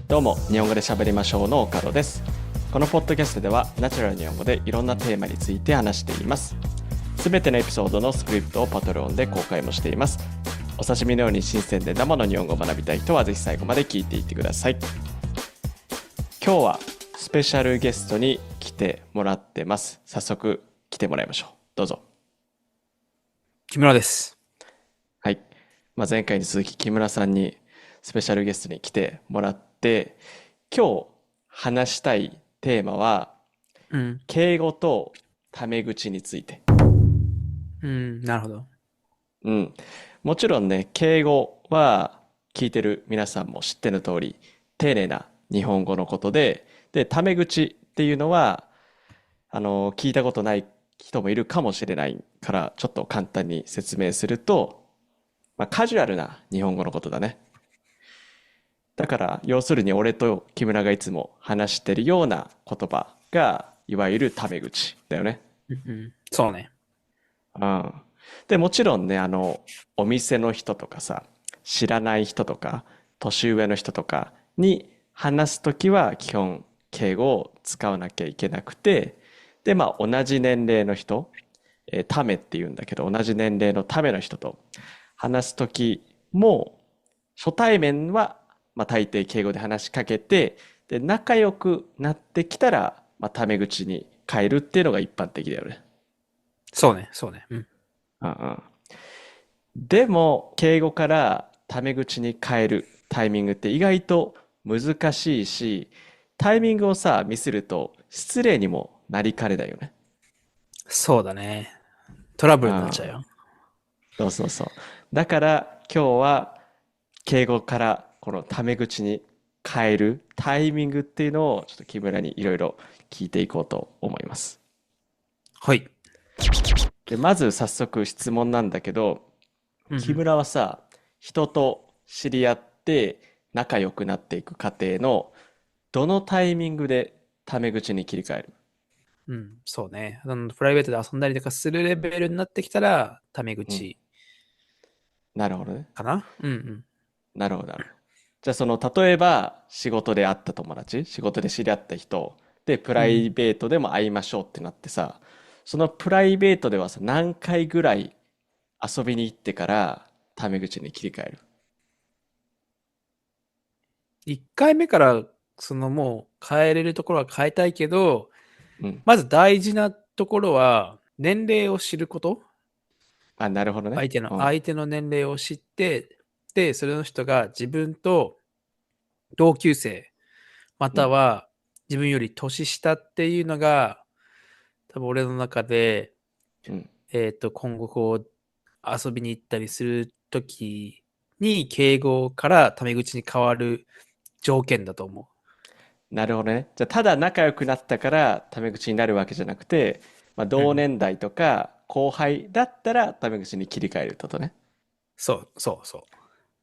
どうも、日本語で喋りましょうの岡野です。このポッドキャストではナチュラル日本語でいろんなテーマについて話しています。すべてのエピソードのスクリプトをパトロンで公開もしています。お刺身のように新鮮で生の日本語を学びたい人はぜひ最後まで聞いていってください。今日はスペシャルゲストに来てもらってます。早速来てもらいましょう。どうぞ。木村です。はい。前回に続き木村さんにスペシャルゲストに来てもらって、今日話したいテーマはうん。敬語とタメ口について。うん。なるほど。うん。もちろんね、敬語は聞いてる皆さんも知っての通り、丁寧な日本語のことで、タメ口っていうのは、聞いたことない人もいるかもしれないから、ちょっと簡単に説明すると、カジュアルな日本語のことだね。だから、要するに俺と木村がいつも話してるような言葉が、いわゆるタメ口だよね。うんうん。そうね。うん。で、もちろんね、お店の人とかさ、知らない人とか、年上の人とかに話すときは基本敬語を使わなきゃいけなくて、で、同じ年齢の人、ためって言うんだけど、同じ年齢のための人と話すときも、初対面は、大抵敬語で話しかけて、で、仲良くなってきたら、タメ口に変えるっていうのが一般的だよね。そうね。そうね。うん。うんうん。でも、敬語からタメ口に変えるタイミングって意外と難しいし、タイミングをさ、ミスると失礼にもなりかねないよね。そうだね。トラブルになっちゃううん。よ。そうそうそう。だから今日は敬語からこのタメ口に変えるタイミングっていうのをちょっと木村にいろいろ聞いていこうと思います。はい。で、まず早速質問なんだけど、木うんうん。村はさ、人と知り合って仲良くなっていく過程のどのタイミングでタメ口に切り替える？うん。そうね。プライベートで遊んだりとかするレベルになってきたら、タメうん。口なるほどね。かな。うんうん。なるほど、なるほど。じゃあ例えば仕事で会った友達、仕事で知り合った人でプライうん。ベートでも会いましょうってなってさ、そのプライベートではさ、何回ぐらい遊びに行ってからタメ口に切り替える？1回目から、もう変えれるところは変えたいけど、うん。まず大事なところは、年齢を知ること。あ、なるほどね。相手の、うん。相手の年齢を知って、で、それの人が自分と同級生、まうん。たは自分より年下っていうのが、多分俺の中で、うん。今後遊びに行ったりするときに、敬語からタメ口に変わる条件だと思なるほどね。じゃあ、ただ仲良くなったからタメ口になるわけじゃなくて、う。うん。同年代とか後輩だったらタメ口に切り替えるってことね。そう、そうそ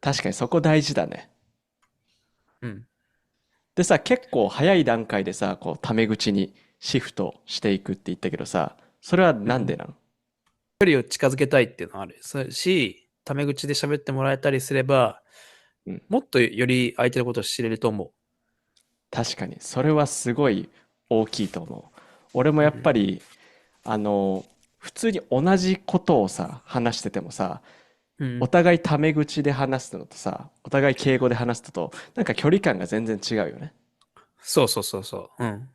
確かにそこ大事だね。う。うん。でさ、結構早い段階でさ、こうタメ口にシフトしていくって言ったけどさ、それはうん。なんでなの？距離を近づけたいっていうのはある。タメ口で喋ってもらえたりすれば、うん。もっとより相手のことを知れると思確かに、それはすごい大きいと思う。俺もう。やうん。っぱり、あの、普通に同じことをさ、話しててもさ、おうん。互いタメ口で話すのとさ、お互い敬語で話すのと、なんか距離感が全然違うよね。そうそうそうそう。うん。うん。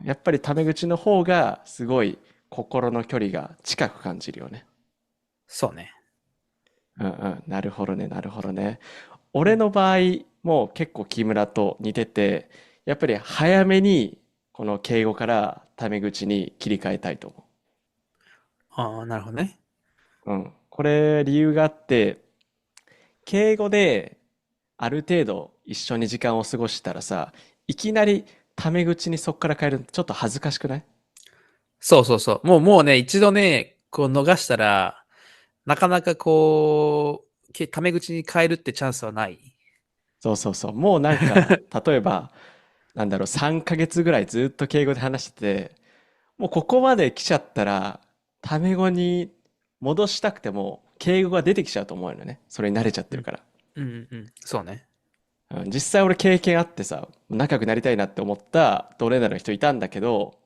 やっぱりタメ口の方がすごい心の距離が近く感じるよね。そうね。うんうん。なるほどね、なるほどね。俺うん。の場合も結構木村と似てて、やっぱり早めにこの敬語からタメ口に切り替えたいと思ああ、なるほどね。う。うん。これ理由があって、敬語である程度一緒に時間を過ごしたらさ、いきなりタメ口にそっから変えるのちょっと恥ずかしくない？そうそうそう。もうね、一度ね、逃したら、なかなかタメ口に変えるってチャンスはない。そうそうそう。もうなんか、例えば、なんだろう、3ヶ月ぐらいずっと敬語で話してて、もうここまで来ちゃったら、タメ語に戻したくても、敬語が出てきちゃうと思うよね。それに慣れちゃっうん。てるから。うんうんうん。そうね。うん実際俺経験あってさ、仲良くなりたいなって思った同年代の人いたんだけど、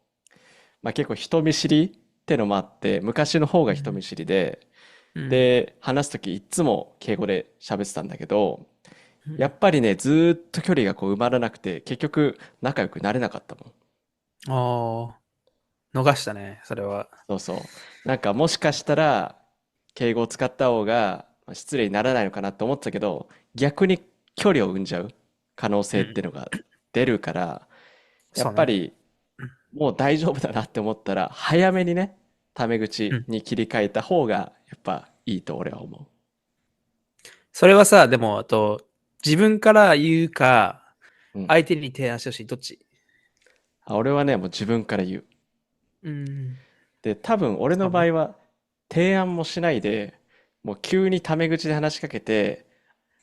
まあ結構人見知りってのもあって、昔の方が人見うん。知りで、うん。で、話すときいつも敬語で喋ってたんだけど、うん。やっぱりね、ずーっと距離がこう埋まらなくて、結局仲良くなれなかったもん。ああ、逃したね、それは。そうそう。なんかもしかしたら、敬語を使った方がまあ失礼にならないのかなって思ってたけど、逆に距離を生んじゃう可能性ってうん。いうのが出るから、やそうね。っぱりもう大丈夫だなって思ったら、早めにね、タメ口うん。に切り替えた方がやっぱいいと俺は思それはさ、でも、自分から言うか、う。うん。相手に提案してほしい。どっち？あ、俺はね、もう自分から言う。うん。で、多分俺そうね。の場合は提案もしないで、もう急にタメ口で話しかけて、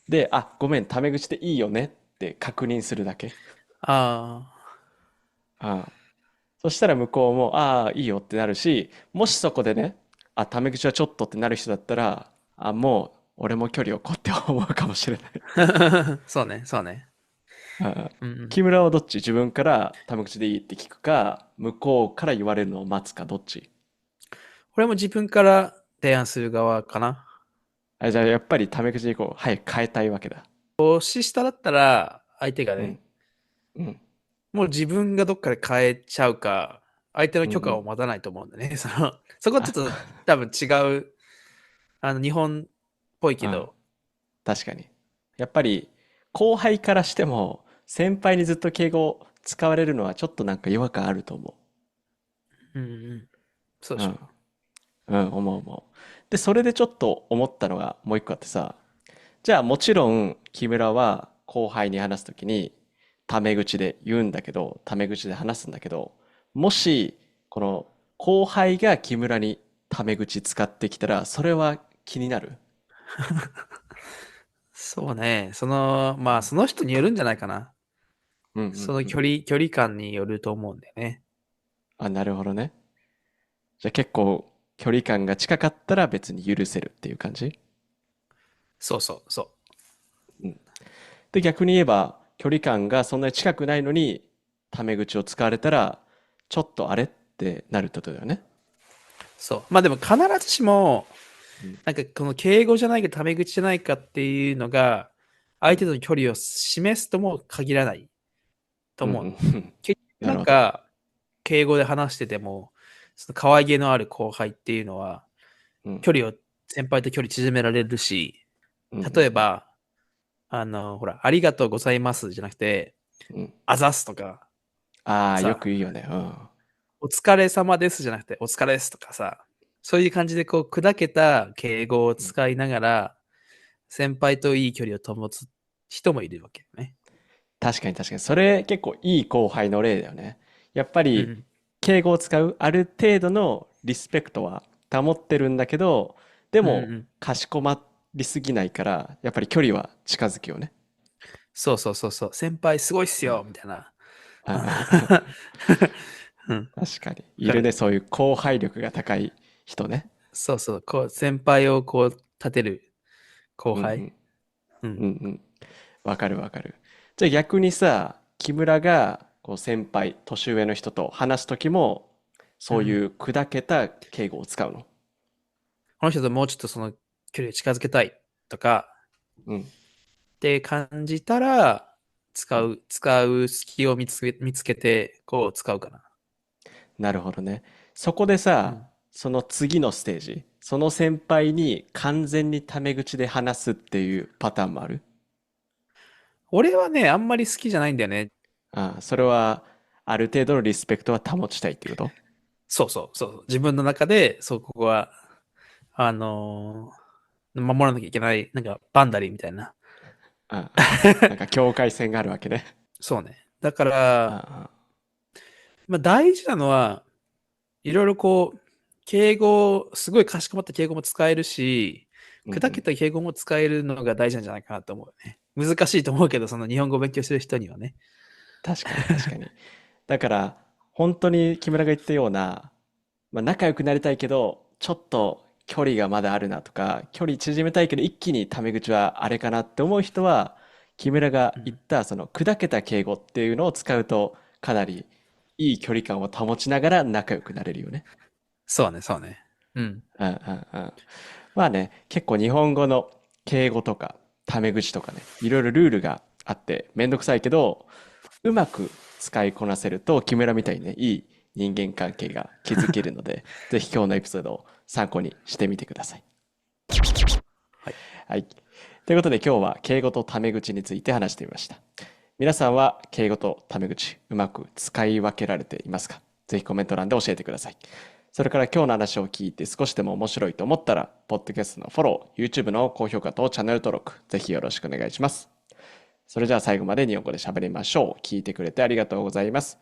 で、あ、ごめん、タメ口でいいよねって確認するだけ。あああ。そしたら向こうも、ああ、いいよってなるし、もしそこでね、あ、タメ口はちょっとってなる人だったら、あ、もう俺も距離を置こうって思うかもしれない。あ。そうね、そうね。ああ。うんうん。木村はどっち？自分からタメ口でいいって聞くか、向こうから言われるのを待つか、どっち？これも自分から提案する側かな。あ、じゃあやっぱりタメ口でいこう。はい、変えたいわけだ。年下だったら、相手がね、うん、うん、もう自分がどっかで変えちゃうか、相手のうん、う許可をん。待たないと思うんだね。そこちょっと多分違う、日本っぽいけあ、ど、確かに。やっぱり後輩からしても先輩にずっと敬語を使われるのはちょっとなんか違和感あると思うんうん。そうう。うん。でしょ。うん、思う思う。で、それでちょっと思ったのがもう一個あってさ、じゃあもちろん木村は後輩に話すときにタメ口で言うんだけど、タメ口で話すんだけど、もしこの後輩が木村にタメ口使ってきたら、それは気になる？そうね。まあ、その人によるんじゃないかな。うんうんうん。その距離感によると思うんだよね。あ、なるほどね。じゃあ結構距離感が近かったら別に許せるっていう感じ？そうそうそうん。で、逆に言えば距離感がそんなに近くないのにタメ口を使われたらちょっとあれってなるってことだよね。う。そう。まあでも必ずしも、うん。なんかこの敬語じゃないかタメ口じゃないかっていうのが、うん。相手との距離を示すとも限らないとうんう思うの。ん。結局なるほど。敬語で話してても、その可愛げのある後輩っていうのは、うん。距離を、先輩と距離縮められるし、うんうんうん。例えば、ほら、ありがとうございますじゃなくて、うん。あざすとか、ああ、よさ、く言うよね。うん。お疲れ様ですじゃなくて、お疲れですとかさ、そういう感じでこう、砕けた敬語をうん。使いながら、先輩といい距離を保つ人もいるわけよね。確かに確かに。それ結構いい後輩の例だよね。やっぱりうん。敬語を使うある程度のリスペクトは保ってるんだけど、でもうんうん。かしこまりすぎないから、やっぱり距離は近づくよね。そうそうそうそう。先輩すごいっすよみあたいな。あ、うん。確かに。いだから、るね、そういう後輩力が高い人ね。そうそう。こう、先輩をこう、立てる後輩。うんうん。うん。うんうん。わかるわかる。じゃあ逆にさ、木村がこう先輩、年上の人と話すときも、そういうん。う砕けた敬語を使うの？この人ともうちょっとその距離を近づけたいとかうん。って感じたら、うん。使う隙を見つけて、こう使うかな。なるほどね。そこでさ、うん。その次のステージ、その先輩に完全にタメ口で話すっていうパターンもある？俺はね、あんまり好きじゃないんだよね。ああ、それは、ある程度のリスペクトは保ちたいっていうこと？そうそうそう。自分の中で、そう、ここは、守らなきゃいけない、なんか、バンダリーみたいな。ああ、なんか境界線があるわけね。そうね。だから、ああ、まあ大事なのは、いろいろこう、敬語、すごいかしこまった敬語も使えるし、砕けうんうん。た敬語も使えるのが大事なんじゃないかなと思うね。難しいと思うけど、その日本語を勉強してる人にはね。確かに確かに。だから、本当に木村が言ったような、まあ、仲良くなりたいけど、ちょっと距離がまだあるなとか、距離縮めたいけど一気にタメ口はあれかなって思う人は、木村がうん。言ったその砕けた敬語っていうのを使うとかなりいい距離感を保ちながら仲良くなれるよね。そうね、そうね。うん。うんうんうん。まあね、結構日本語の敬語とかタメ口とかね、いろいろルールがあってめんどくさいけど、うまく使いこなせると木村みたいにね、いい人間関係が築けるので、ぜひ今日のエピソードを参考にしてみてください。はい。はい。ということで今日は敬語とタメ口について話してみました。皆さんは敬語とタメ口うまく使い分けられていますか？ぜひコメント欄で教えてください。それから今日の話を聞いて少しでも面白いと思ったら、ポッドキャストのフォロー、YouTube の高評価とチャンネル登録、ぜひよろしくお願いします。それじゃあ最後まで日本語で喋りましょう。聞いてくれてありがとうございます。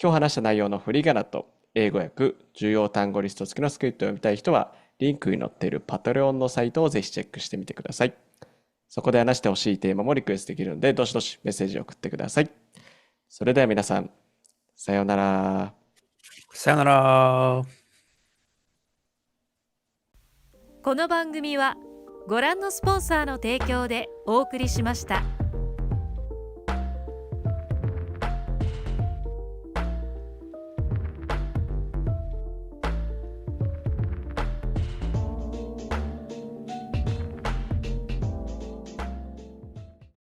今日話した内容の振り仮名と英語訳、重要単語リスト付きのスクリプトを読みたい人は、リンクに載っているパトレオンのサイトをぜひチェックしてみてください。そこで話してほしいテーマもリクエストできるので、どしどしメッセージを送ってください。それでは皆さん、さようなら。さよなら。この番組はご覧のスポンサーの提供でお送りしました。